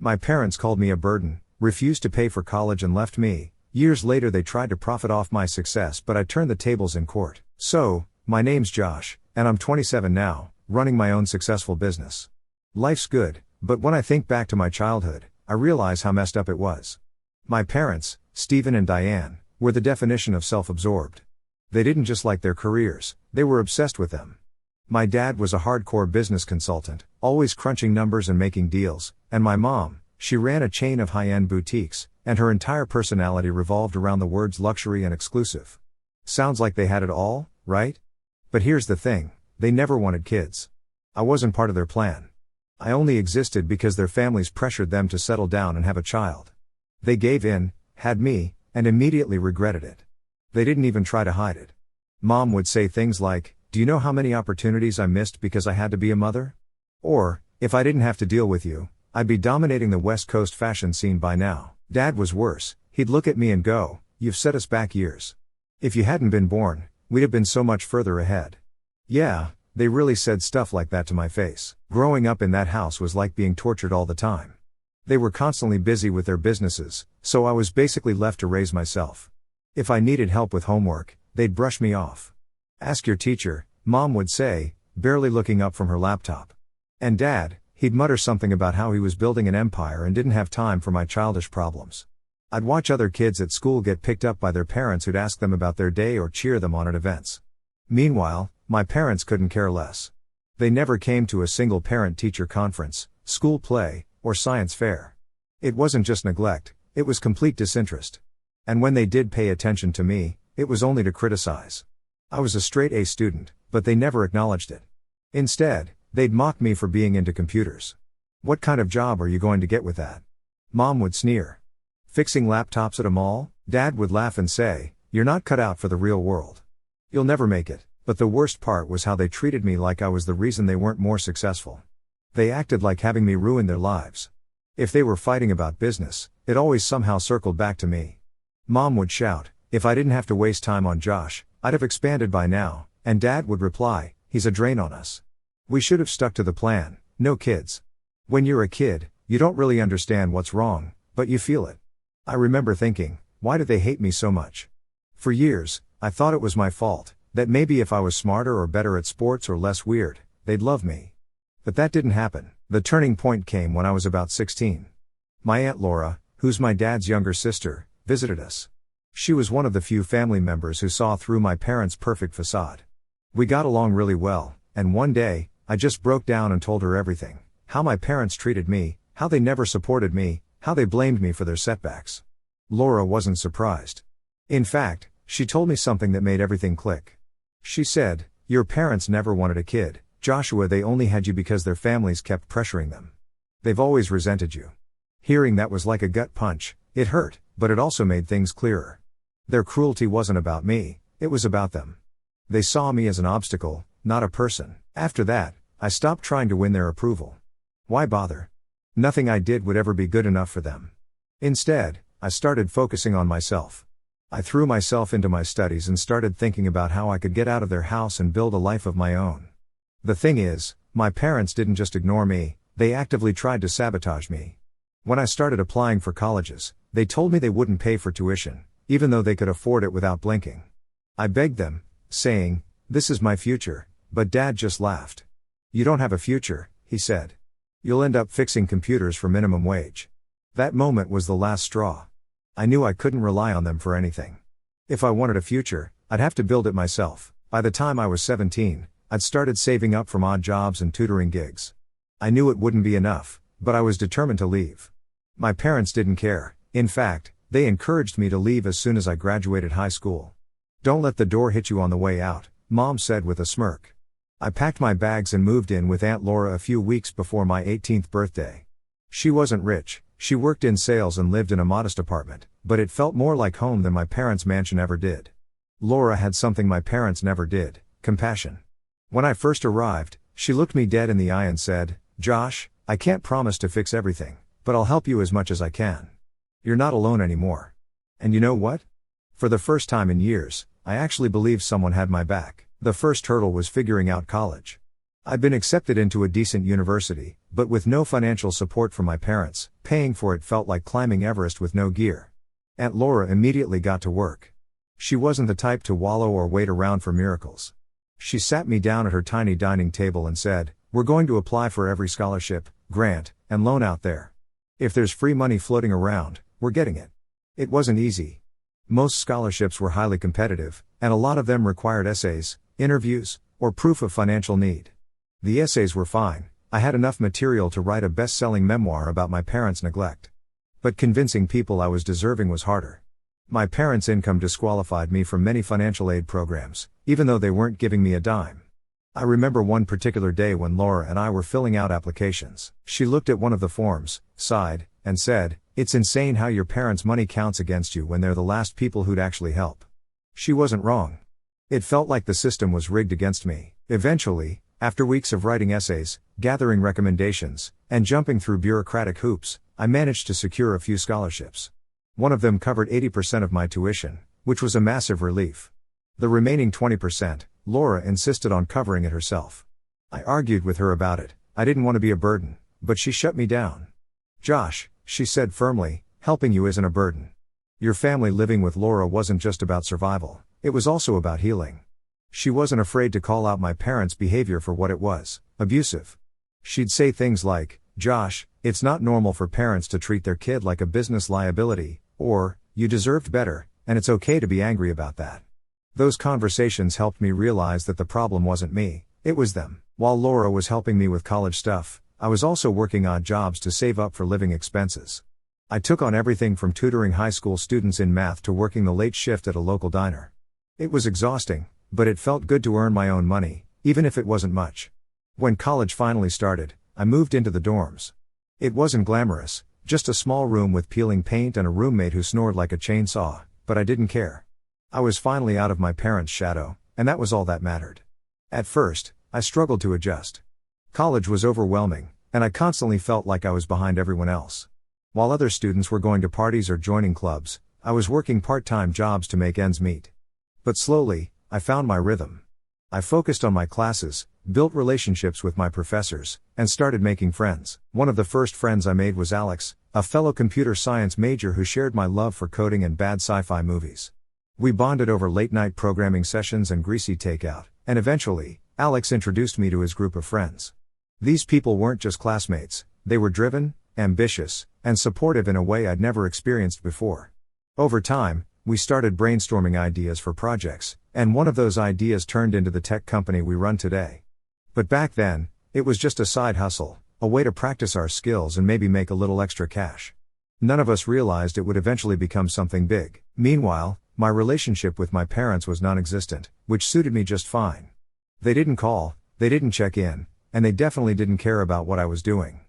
My parents called me a burden, refused to pay for college and left me. Years later they tried to profit off my success, but I turned the tables in court. So, my name's Josh, and I'm 27 now, running my own successful business. Life's good, but when I think back to my childhood, I realize how messed up it was. My parents, Stephen and Diane, were the definition of self-absorbed. They didn't just like their careers, they were obsessed with them. My dad was a hardcore business consultant, always crunching numbers and making deals, and my mom, she ran a chain of high-end boutiques, and her entire personality revolved around the words luxury and exclusive. Sounds like they had it all, right? But here's the thing, they never wanted kids. I wasn't part of their plan. I only existed because their families pressured them to settle down and have a child. They gave in, had me, and immediately regretted it. They didn't even try to hide it. Mom would say things like, "Do you know how many opportunities I missed because I had to be a mother?" Or, "If I didn't have to deal with you, I'd be dominating the West Coast fashion scene by now." Dad was worse. He'd look at me and go, "You've set us back years. If you hadn't been born, we'd have been so much further ahead." Yeah, they really said stuff like that to my face. Growing up in that house was like being tortured all the time. They were constantly busy with their businesses, so I was basically left to raise myself. If I needed help with homework, they'd brush me off. "Ask your teacher," Mom would say, barely looking up from her laptop. And Dad, he'd mutter something about how he was building an empire and didn't have time for my childish problems. I'd watch other kids at school get picked up by their parents who'd ask them about their day or cheer them on at events. Meanwhile, my parents couldn't care less. They never came to a single parent-teacher conference, school play, or science fair. It wasn't just neglect, it was complete disinterest. And when they did pay attention to me, it was only to criticize. I was a straight A student, but they never acknowledged it. Instead, they'd mock me for being into computers. "What kind of job are you going to get with that?" Mom would sneer. "Fixing laptops at a mall?" Dad would laugh and say, "You're not cut out for the real world. You'll never make it." But the worst part was how they treated me like I was the reason they weren't more successful. They acted like having me ruin their lives. If they were fighting about business, it always somehow circled back to me. Mom would shout, "If I didn't have to waste time on Josh, I'd have expanded by now," and Dad would reply, "He's a drain on us. We should have stuck to the plan, no kids." When you're a kid, you don't really understand what's wrong, but you feel it. I remember thinking, why do they hate me so much? For years, I thought it was my fault, that maybe if I was smarter or better at sports or less weird, they'd love me. But that didn't happen. The turning point came when I was about 16. My Aunt Laura, who's my dad's younger sister, visited us. She was one of the few family members who saw through my parents' perfect facade. We got along really well, and one day, I just broke down and told her everything. How my parents treated me, how they never supported me, how they blamed me for their setbacks. Laura wasn't surprised. In fact, she told me something that made everything click. She said, "Your parents never wanted a kid, Joshua. They only had you because their families kept pressuring them. They've always resented you." Hearing that was like a gut punch. It hurt, but it also made things clearer. Their cruelty wasn't about me, it was about them. They saw me as an obstacle, not a person. After that, I stopped trying to win their approval. Why bother? Nothing I did would ever be good enough for them. Instead, I started focusing on myself. I threw myself into my studies and started thinking about how I could get out of their house and build a life of my own. The thing is, my parents didn't just ignore me, they actively tried to sabotage me. When I started applying for colleges, they told me they wouldn't pay for tuition, even though they could afford it without blinking. I begged them, saying, "This is my future," but Dad just laughed. "You don't have a future," he said. "You'll end up fixing computers for minimum wage." That moment was the last straw. I knew I couldn't rely on them for anything. If I wanted a future, I'd have to build it myself. By the time I was 17, I'd started saving up from odd jobs and tutoring gigs. I knew it wouldn't be enough, but I was determined to leave. My parents didn't care. In fact, they encouraged me to leave as soon as I graduated high school. "Don't let the door hit you on the way out," Mom said with a smirk. I packed my bags and moved in with Aunt Laura a few weeks before my 18th birthday. She wasn't rich, she worked in sales and lived in a modest apartment, but it felt more like home than my parents' mansion ever did. Laura had something my parents never did: compassion. When I first arrived, she looked me dead in the eye and said, "Josh, I can't promise to fix everything, but I'll help you as much as I can. You're not alone anymore." And you know what? For the first time in years, I actually believed someone had my back. The first hurdle was figuring out college. I'd been accepted into a decent university, but with no financial support from my parents, paying for it felt like climbing Everest with no gear. Aunt Laura immediately got to work. She wasn't the type to wallow or wait around for miracles. She sat me down at her tiny dining table and said, "We're going to apply for every scholarship, grant, and loan out there. If there's free money floating around, we're getting it." It wasn't easy. Most scholarships were highly competitive, and a lot of them required essays, interviews, or proof of financial need. The essays were fine. I had enough material to write a best-selling memoir about my parents' neglect. But convincing people I was deserving was harder. My parents' income disqualified me from many financial aid programs, even though they weren't giving me a dime. I remember one particular day when Laura and I were filling out applications. She looked at one of the forms, sighed, and said, "It's insane how your parents' money counts against you when they're the last people who'd actually help." She wasn't wrong. It felt like the system was rigged against me. Eventually, after weeks of writing essays, gathering recommendations, and jumping through bureaucratic hoops, I managed to secure a few scholarships. One of them covered 80% of my tuition, which was a massive relief. The remaining 20%, Laura insisted on covering it herself. I argued with her about it. I didn't want to be a burden, but she shut me down. "Josh," she said firmly, "helping you isn't a burden. Your family living with Laura wasn't just about survival, it was also about healing." She wasn't afraid to call out my parents' behavior for what it was: abusive. She'd say things like, "Josh, it's not normal for parents to treat their kid like a business liability," or, "You deserved better, and it's okay to be angry about that." Those conversations helped me realize that the problem wasn't me, it was them. While Laura was helping me with college stuff, I was also working odd jobs to save up for living expenses. I took on everything from tutoring high school students in math to working the late shift at a local diner. It was exhausting, but it felt good to earn my own money, even if it wasn't much. When college finally started, I moved into the dorms. It wasn't glamorous, just a small room with peeling paint and a roommate who snored like a chainsaw, but I didn't care. I was finally out of my parents' shadow, and that was all that mattered. At first, I struggled to adjust. College was overwhelming, and I constantly felt like I was behind everyone else. While other students were going to parties or joining clubs, I was working part-time jobs to make ends meet. But slowly, I found my rhythm. I focused on my classes, built relationships with my professors, and started making friends. One of the first friends I made was Alex, a fellow computer science major who shared my love for coding and bad sci-fi movies. We bonded over late-night programming sessions and greasy takeout, and eventually, Alex introduced me to his group of friends. These people weren't just classmates, they were driven, ambitious, and supportive in a way I'd never experienced before. Over time, we started brainstorming ideas for projects, and one of those ideas turned into the tech company we run today. But back then, it was just a side hustle, a way to practice our skills and maybe make a little extra cash. None of us realized it would eventually become something big. Meanwhile, my relationship with my parents was non-existent, which suited me just fine. They didn't call, they didn't check in, and they definitely didn't care about what I was doing.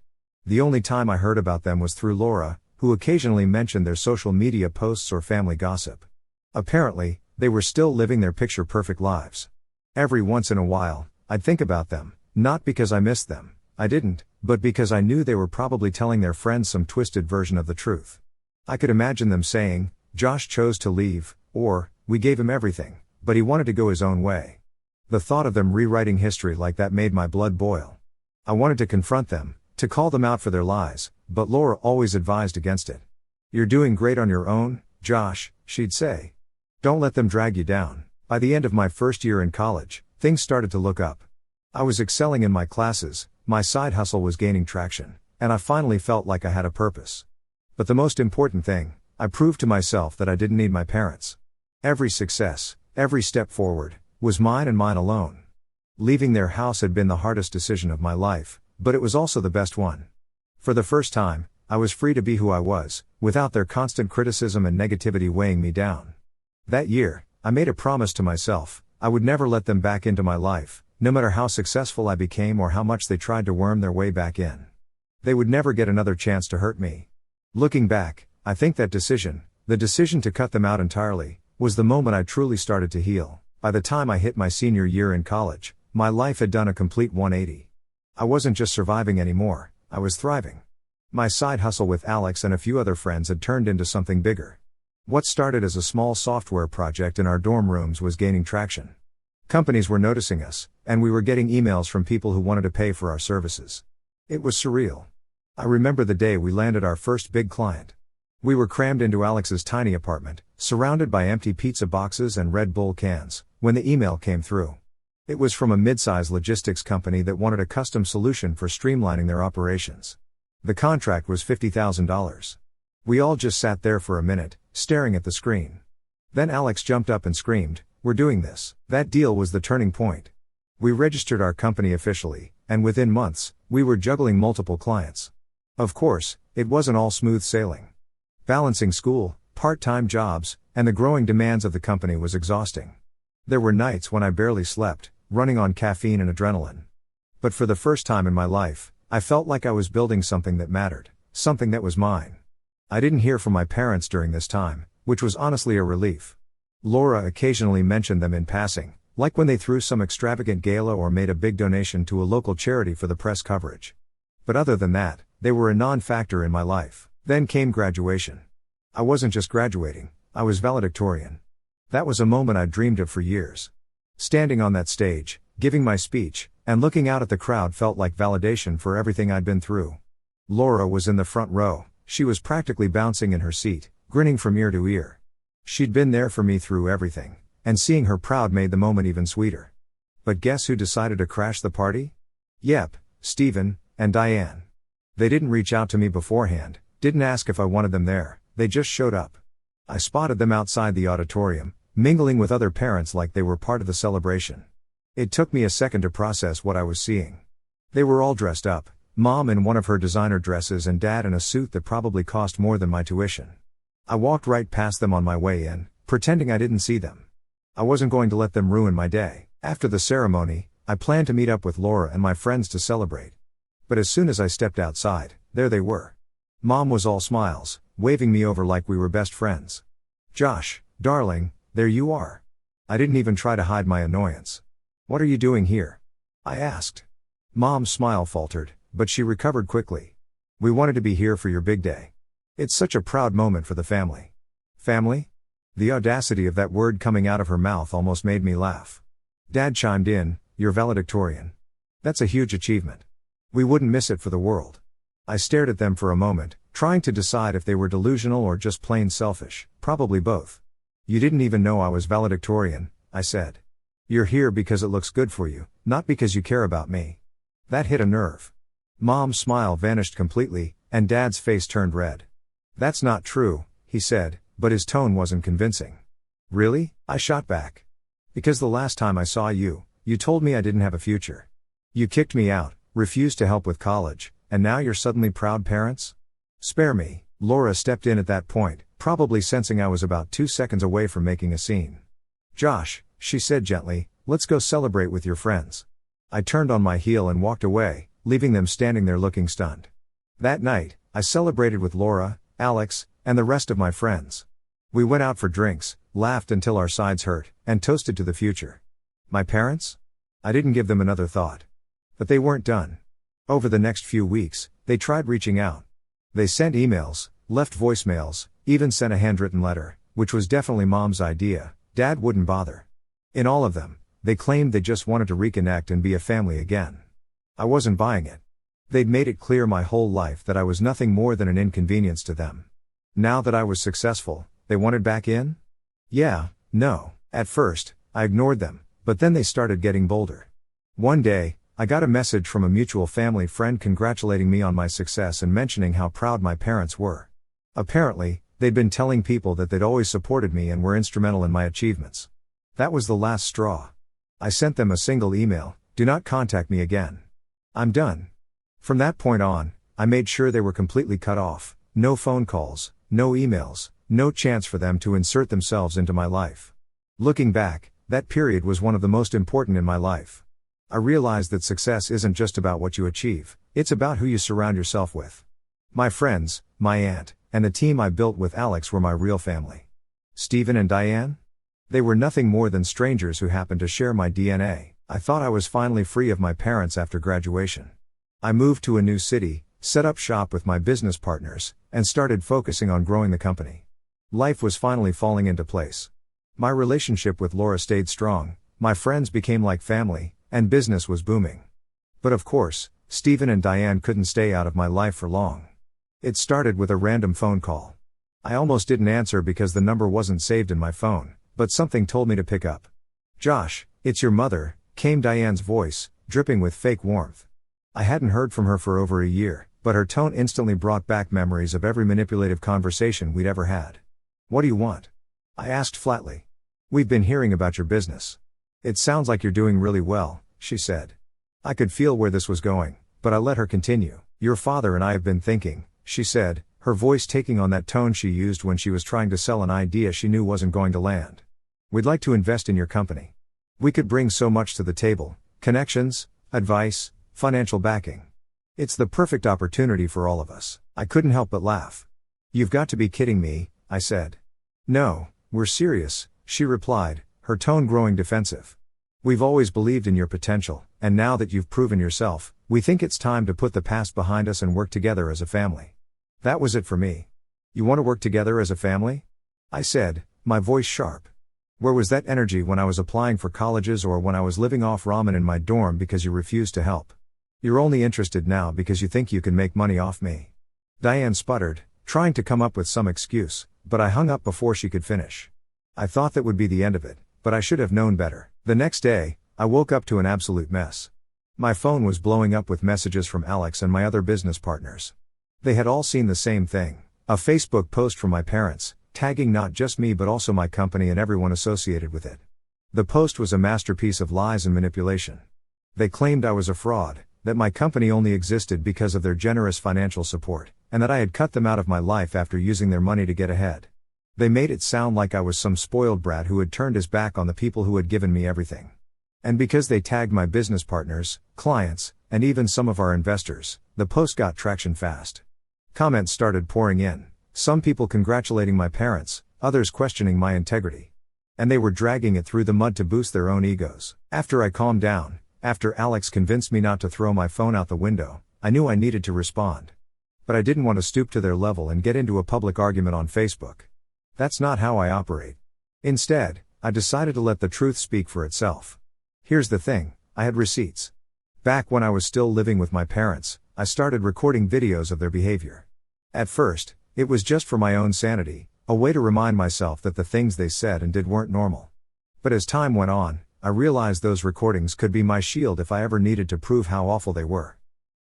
The only time I heard about them was through Laura, who occasionally mentioned their social media posts or family gossip. Apparently, they were still living their picture-perfect lives. Every once in a while, I'd think about them, not because I missed them, I didn't, but because I knew they were probably telling their friends some twisted version of the truth. I could imagine them saying, "Josh chose to leave," or, "We gave him everything, but he wanted to go his own way." The thought of them rewriting history like that made my blood boil. I wanted to confront them, to call them out for their lies, but Laura always advised against it. "You're doing great on your own, Josh," she'd say. "Don't let them drag you down." By the end of my first year in college, things started to look up. I was excelling in my classes, my side hustle was gaining traction, and I finally felt like I had a purpose. But the most important thing, I proved to myself that I didn't need my parents. Every success, every step forward, was mine and mine alone. Leaving their house had been the hardest decision of my life, but it was also the best one. For the first time, I was free to be who I was, without their constant criticism and negativity weighing me down. That year, I made a promise to myself: I would never let them back into my life, no matter how successful I became or how much they tried to worm their way back in. They would never get another chance to hurt me. Looking back, I think that decision, the decision to cut them out entirely, was the moment I truly started to heal. By the time I hit my senior year in college, my life had done a complete 180. I wasn't just surviving anymore, I was thriving. My side hustle with Alex and a few other friends had turned into something bigger. What started as a small software project in our dorm rooms was gaining traction. Companies were noticing us, and we were getting emails from people who wanted to pay for our services. It was surreal. I remember the day we landed our first big client. We were crammed into Alex's tiny apartment, surrounded by empty pizza boxes and Red Bull cans, when the email came through. It was from a mid-size logistics company that wanted a custom solution for streamlining their operations. The contract was $50,000. We all just sat there for a minute, staring at the screen. Then Alex jumped up and screamed, "We're doing this." That deal was the turning point. We registered our company officially, and within months, we were juggling multiple clients. Of course, it wasn't all smooth sailing. Balancing school, part-time jobs, and the growing demands of the company was exhausting. There were nights when I barely slept, running on caffeine and adrenaline. But for the first time in my life, I felt like I was building something that mattered, something that was mine. I didn't hear from my parents during this time, which was honestly a relief. Laura occasionally mentioned them in passing, like when they threw some extravagant gala or made a big donation to a local charity for the press coverage. But other than that, they were a non-factor in my life. Then came graduation. I wasn't just graduating, I was valedictorian. That was a moment I dreamed of for years. Standing on that stage, giving my speech, and looking out at the crowd felt like validation for everything I'd been through. Laura was in the front row. She was practically bouncing in her seat, grinning from ear to ear. She'd been there for me through everything, and seeing her proud made the moment even sweeter. But guess who decided to crash the party? Yep, Stephen and Diane. They didn't reach out to me beforehand, didn't ask if I wanted them there, they just showed up. I spotted them outside the auditorium, mingling with other parents like they were part of the celebration. It took me a second to process what I was seeing. They were all dressed up, Mom in one of her designer dresses and Dad in a suit that probably cost more than my tuition. I walked right past them on my way in, pretending I didn't see them. I wasn't going to let them ruin my day. After the ceremony, I planned to meet up with Laura and my friends to celebrate. But as soon as I stepped outside, there they were. Mom was all smiles, waving me over like we were best friends. "Josh, darling, there you are." I didn't even try to hide my annoyance. "What are you doing here?" I asked. Mom's smile faltered, but she recovered quickly. "We wanted to be here for your big day. It's such a proud moment for the family." Family? The audacity of that word coming out of her mouth almost made me laugh. Dad chimed in, "You're valedictorian. That's a huge achievement. We wouldn't miss it for the world." I stared at them for a moment, trying to decide if they were delusional or just plain selfish, probably both. "You didn't even know I was valedictorian," I said. "You're here because it looks good for you, not because you care about me." That hit a nerve. Mom's smile vanished completely, and Dad's face turned red. "That's not true," he said, but his tone wasn't convincing. "Really?" I shot back. "Because the last time I saw you, you told me I didn't have a future. You kicked me out, refused to help with college, and now you're suddenly proud parents? Spare me." Laura stepped in at that point, probably sensing I was about 2 seconds away from making a scene. "Josh," she said gently, "let's go celebrate with your friends." I turned on my heel and walked away, leaving them standing there looking stunned. That night, I celebrated with Laura, Alex, and the rest of my friends. We went out for drinks, laughed until our sides hurt, and toasted to the future. My parents? I didn't give them another thought. But they weren't done. Over the next few weeks, they tried reaching out. They sent emails, left voicemails, even sent a handwritten letter, which was definitely Mom's idea. Dad wouldn't bother. In all of them, they claimed they just wanted to reconnect and be a family again. I wasn't buying it. They'd made it clear my whole life that I was nothing more than an inconvenience to them. Now that I was successful, they wanted back in? Yeah, no. At first, I ignored them, but then they started getting bolder. One day, I got a message from a mutual family friend congratulating me on my success and mentioning how proud my parents were. Apparently, they'd been telling people that they'd always supported me and were instrumental in my achievements. That was the last straw. I sent them a single email: "Do not contact me again. I'm done." From that point on, I made sure they were completely cut off. No phone calls, no emails, no chance for them to insert themselves into my life. Looking back, that period was one of the most important in my life. I realized that success isn't just about what you achieve, it's about who you surround yourself with. My friends, my aunt, and the team I built with Alex were my real family. Stephen and Diane? They were nothing more than strangers who happened to share my DNA. I thought I was finally free of my parents after graduation. I moved to a new city, set up shop with my business partners, and started focusing on growing the company. Life was finally falling into place. My relationship with Laura stayed strong, My friends became like family, and business was booming. But of course, Stephen and Diane couldn't stay out of my life for long. It started with a random phone call. I almost didn't answer because the number wasn't saved in my phone, but something told me to pick up. "Josh, it's your mother," came Diane's voice, dripping with fake warmth. I hadn't heard from her for over a year, but her tone instantly brought back memories of every manipulative conversation we'd ever had. "What do you want?" I asked flatly. "We've been hearing about your business. It sounds like you're doing really well," she said. I could feel where this was going, but I let her continue. "Your father and I have been thinking," she said, her voice taking on that tone she used when she was trying to sell an idea she knew wasn't going to land. "We'd like to invest in your company. We could bring so much to the table: connections, advice, financial backing. It's the perfect opportunity for all of us." I couldn't help but laugh. "You've got to be kidding me," I said. "No, we're serious," she replied, her tone growing defensive. "We've always believed in your potential, and now that you've proven yourself, we think it's time to put the past behind us and work together as a family." That was it for me. "You want to work together as a family?" I said, my voice sharp. "Where was that energy when I was applying for colleges or when I was living off ramen in my dorm because you refused to help? You're only interested now because you think you can make money off me." Diane sputtered, trying to come up with some excuse, but I hung up before she could finish. I thought that would be the end of it, but I should have known better. The next day, I woke up to an absolute mess. My phone was blowing up with messages from Alex and my other business partners. They had all seen the same thing: a Facebook post from my parents, tagging not just me but also my company and everyone associated with it. The post was a masterpiece of lies and manipulation. They claimed I was a fraud, that my company only existed because of their generous financial support, and that I had cut them out of my life after using their money to get ahead. They made it sound like I was some spoiled brat who had turned his back on the people who had given me everything. And because they tagged my business partners, clients, and even some of our investors, the post got traction fast. Comments started pouring in, some people congratulating my parents, others questioning my integrity. And they were dragging it through the mud to boost their own egos. After I calmed down, after Alex convinced me not to throw my phone out the window, I knew I needed to respond. But I didn't want to stoop to their level and get into a public argument on Facebook. That's not how I operate. Instead, I decided to let the truth speak for itself. Here's the thing: I had receipts. Back when I was still living with my parents, I started recording videos of their behavior. At first, it was just for my own sanity, a way to remind myself that the things they said and did weren't normal. But as time went on, I realized those recordings could be my shield if I ever needed to prove how awful they were.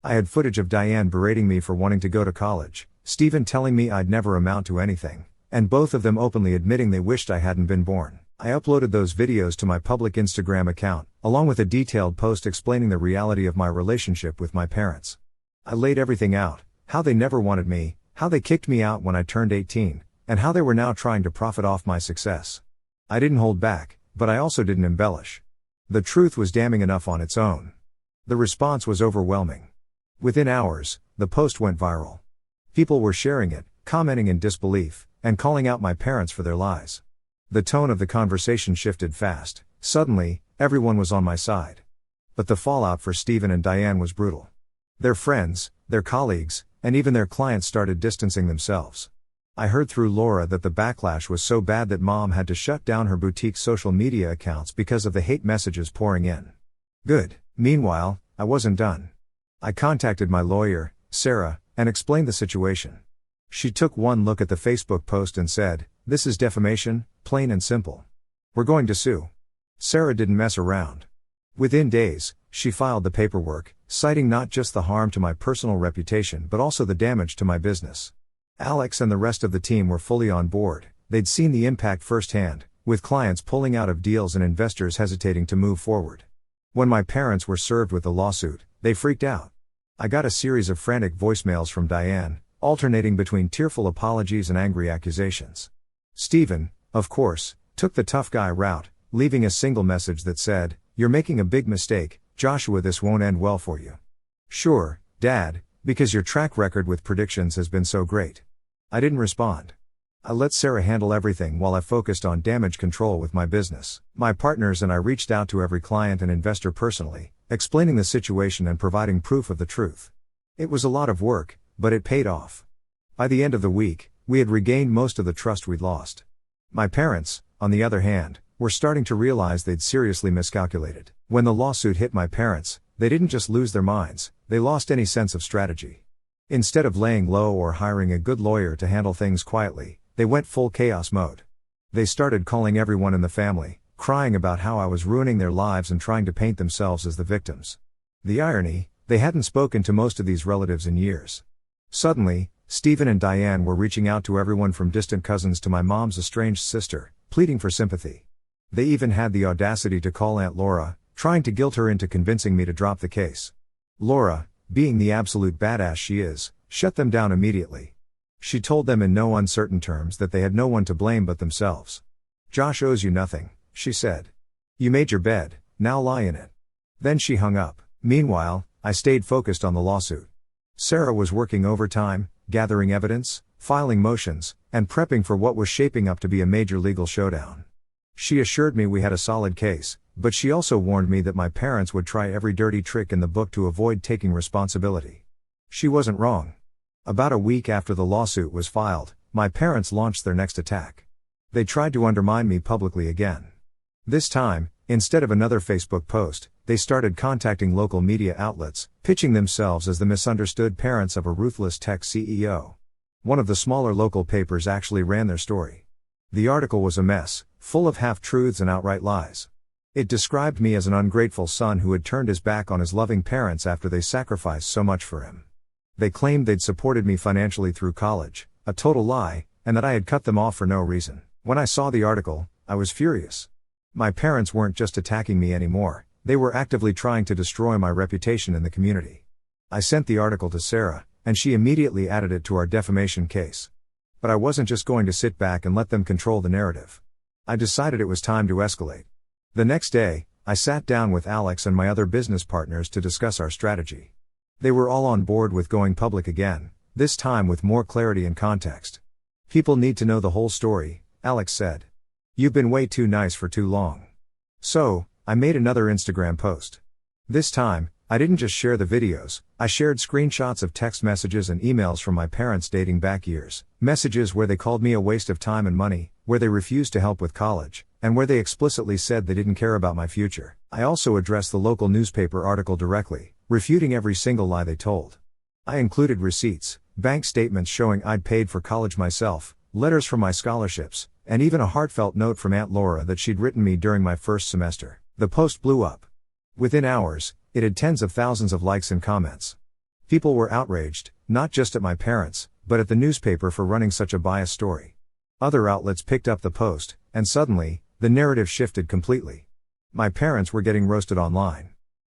I had footage of Diane berating me for wanting to go to college, Stephen telling me I'd never amount to anything, and both of them openly admitting they wished I hadn't been born. I uploaded those videos to my public Instagram account, along with a detailed post explaining the reality of my relationship with my parents. I laid everything out: how they never wanted me, how they kicked me out when I turned 18, and how they were now trying to profit off my success. I didn't hold back, but I also didn't embellish. The truth was damning enough on its own. The response was overwhelming. Within hours, the post went viral. People were sharing it, commenting in disbelief, and calling out my parents for their lies. The tone of the conversation shifted fast. Suddenly, everyone was on my side. But the fallout for Stephen and Diane was brutal. Their friends, their colleagues, and even their clients started distancing themselves. I heard through Laura that the backlash was so bad that Mom had to shut down her boutique social media accounts because of the hate messages pouring in. Good. Meanwhile, I wasn't done. I contacted my lawyer, Sarah, and explained the situation. She took one look at the Facebook post and said, "This is defamation, plain and simple. We're going to sue." Sarah didn't mess around. Within days, she filed the paperwork, citing not just the harm to my personal reputation but also the damage to my business. Alex and the rest of the team were fully on board. They'd seen the impact firsthand, with clients pulling out of deals and investors hesitating to move forward. When my parents were served with the lawsuit, they freaked out. I got a series of frantic voicemails from Diane, alternating between tearful apologies and angry accusations. Stephen, of course, took the tough guy route, leaving a single message that said, "You're making a big mistake, Joshua. This won't end well for you." "Sure, Dad, because your track record with predictions has been so great." I didn't respond. I let Sarah handle everything while I focused on damage control with my business. My partners and I reached out to every client and investor personally, explaining the situation and providing proof of the truth. It was a lot of work, but it paid off. By the end of the week, we had regained most of the trust we'd lost. My parents, on the other hand, were starting to realize they'd seriously miscalculated. When the lawsuit hit my parents, they didn't just lose their minds, they lost any sense of strategy. Instead of laying low or hiring a good lawyer to handle things quietly, they went full chaos mode. They started calling everyone in the family, crying about how I was ruining their lives and trying to paint themselves as the victims. The irony, they hadn't spoken to most of these relatives in years. Suddenly, Stephen and Diane were reaching out to everyone from distant cousins to my mom's estranged sister, pleading for sympathy. They even had the audacity to call Aunt Laura, trying to guilt her into convincing me to drop the case. Laura, being the absolute badass she is, shut them down immediately. She told them in no uncertain terms that they had no one to blame but themselves. "Josh owes you nothing," she said. "You made your bed, now lie in it." Then she hung up. Meanwhile, I stayed focused on the lawsuit. Sarah was working overtime, gathering evidence, filing motions, and prepping for what was shaping up to be a major legal showdown. She assured me we had a solid case, but she also warned me that my parents would try every dirty trick in the book to avoid taking responsibility. She wasn't wrong. About a week after the lawsuit was filed, my parents launched their next attack. They tried to undermine me publicly again. This time, instead of another Facebook post, they started contacting local media outlets, pitching themselves as the misunderstood parents of a ruthless tech CEO. One of the smaller local papers actually ran their story. The article was a mess, full of half-truths and outright lies. It described me as an ungrateful son who had turned his back on his loving parents after they sacrificed so much for him. They claimed they'd supported me financially through college, a total lie, and that I had cut them off for no reason. When I saw the article, I was furious. My parents weren't just attacking me anymore, they were actively trying to destroy my reputation in the community. I sent the article to Sarah, and she immediately added it to our defamation case. But I wasn't just going to sit back and let them control the narrative. I decided it was time to escalate. The next day, I sat down with Alex and my other business partners to discuss our strategy. They were all on board with going public again, this time with more clarity and context. "People need to know the whole story," Alex said. "You've been way too nice for too long." So, I made another Instagram post. This time, I didn't just share the videos, I shared screenshots of text messages and emails from my parents dating back years. Messages where they called me a waste of time and money, where they refused to help with college, and where they explicitly said they didn't care about my future. I also addressed the local newspaper article directly, refuting every single lie they told. I included receipts, bank statements showing I'd paid for college myself, letters from my scholarships, and even a heartfelt note from Aunt Laura that she'd written me during my first semester. The post blew up. Within hours, it had tens of thousands of likes and comments. People were outraged, not just at my parents, but at the newspaper for running such a biased story. Other outlets picked up the post, and suddenly, the narrative shifted completely. My parents were getting roasted online.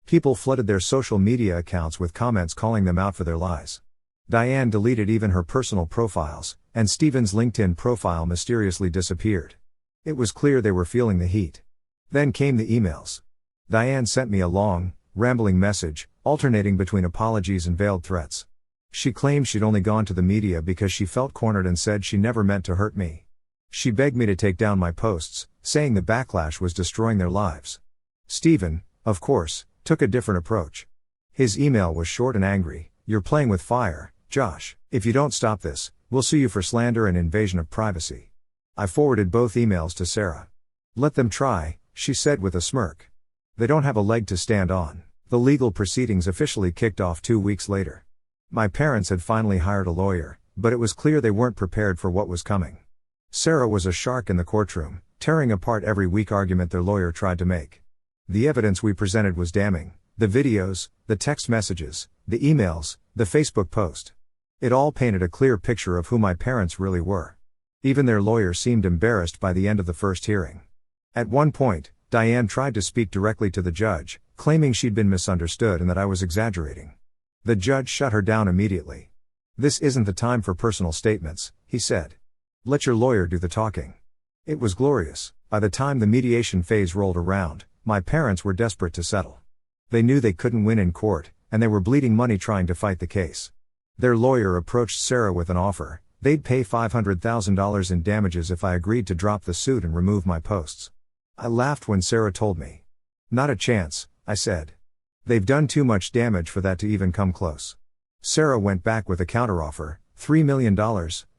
People flooded their social media accounts with comments calling them out for their lies. Diane deleted even her personal profiles, and Stephen's LinkedIn profile mysteriously disappeared. It was clear they were feeling the heat. Then came the emails. Diane sent me a long, rambling message, alternating between apologies and veiled threats. She claimed she'd only gone to the media because she felt cornered and said she never meant to hurt me. She begged me to take down my posts, saying the backlash was destroying their lives. Stephen, of course, took a different approach. His email was short and angry. "You're playing with fire, Josh. If you don't stop this, we'll sue you for slander and invasion of privacy." I forwarded both emails to Sarah. "Let them try," she said with a smirk. "They don't have a leg to stand on." The legal proceedings officially kicked off 2 weeks later. My parents had finally hired a lawyer, but it was clear they weren't prepared for what was coming. Sarah was a shark in the courtroom, tearing apart every weak argument their lawyer tried to make. The evidence we presented was damning. The videos, the text messages, the emails, the Facebook post. It all painted a clear picture of who my parents really were. Even their lawyer seemed embarrassed by the end of the first hearing. At one point, Diane tried to speak directly to the judge, claiming she'd been misunderstood and that I was exaggerating. The judge shut her down immediately. "This isn't the time for personal statements," he said. "Let your lawyer do the talking." It was glorious. By the time the mediation phase rolled around, my parents were desperate to settle. They knew they couldn't win in court, and they were bleeding money trying to fight the case. Their lawyer approached Sarah with an offer. They'd pay $500,000 in damages if I agreed to drop the suit and remove my posts. I laughed when Sarah told me. "Not a chance," I said. "They've done too much damage for that to even come close." Sarah went back with a counteroffer, $3 million,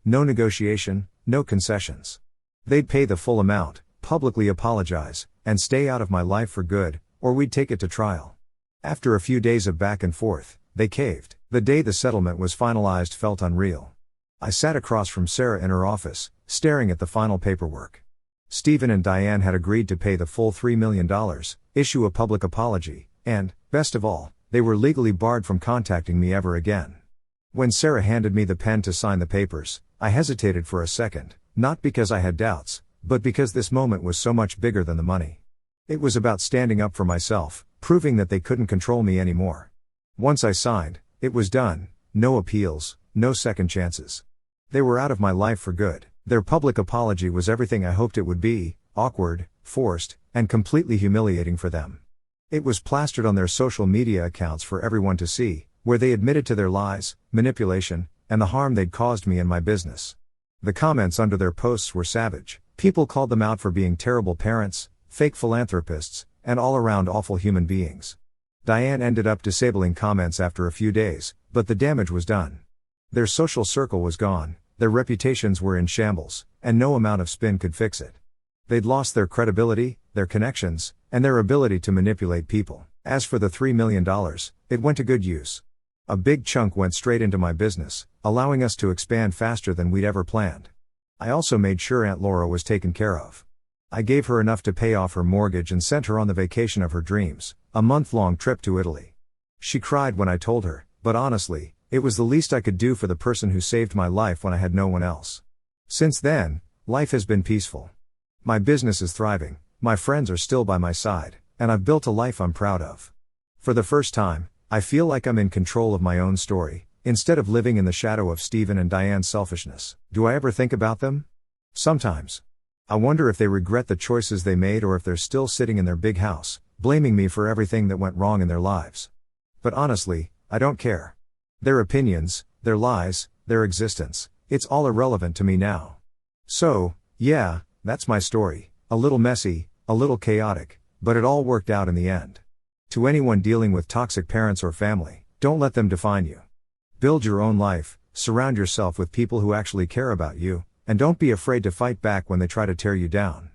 no negotiation, no concessions. They'd pay the full amount, publicly apologize, and stay out of my life for good, or we'd take it to trial. After a few days of back and forth, they caved. The day the settlement was finalized felt unreal. I sat across from Sarah in her office, staring at the final paperwork. Stephen and Diane had agreed to pay the full $3 million, issue a public apology, and, best of all, they were legally barred from contacting me ever again. When Sarah handed me the pen to sign the papers, I hesitated for a second, not because I had doubts, but because this moment was so much bigger than the money. It was about standing up for myself, proving that they couldn't control me anymore. Once I signed, it was done, no appeals, no second chances. They were out of my life for good. Their public apology was everything I hoped it would be: awkward, forced, and completely humiliating for them. It was plastered on their social media accounts for everyone to see, where they admitted to their lies, manipulation, and the harm they'd caused me and my business. The comments under their posts were savage. People called them out for being terrible parents, fake philanthropists, and all-around awful human beings. Diane ended up disabling comments after a few days, but the damage was done. Their social circle was gone, their reputations were in shambles, and no amount of spin could fix it. They'd lost their credibility, their connections, and their ability to manipulate people. As for the $3 million, it went to good use. A big chunk went straight into my business, allowing us to expand faster than we'd ever planned. I also made sure Aunt Laura was taken care of. I gave her enough to pay off her mortgage and sent her on the vacation of her dreams, a month-long trip to Italy. She cried when I told her, but honestly, it was the least I could do for the person who saved my life when I had no one else. Since then, life has been peaceful. My business is thriving, my friends are still by my side, and I've built a life I'm proud of. For the first time, I feel like I'm in control of my own story, instead of living in the shadow of Stephen and Diane's selfishness. Do I ever think about them? Sometimes. I wonder if they regret the choices they made or if they're still sitting in their big house, blaming me for everything that went wrong in their lives. But honestly, I don't care. Their opinions, their lies, their existence, it's all irrelevant to me now. So, yeah, that's my story. A little messy, a little chaotic, but it all worked out in the end. To anyone dealing with toxic parents or family, don't let them define you. Build your own life, surround yourself with people who actually care about you, and don't be afraid to fight back when they try to tear you down.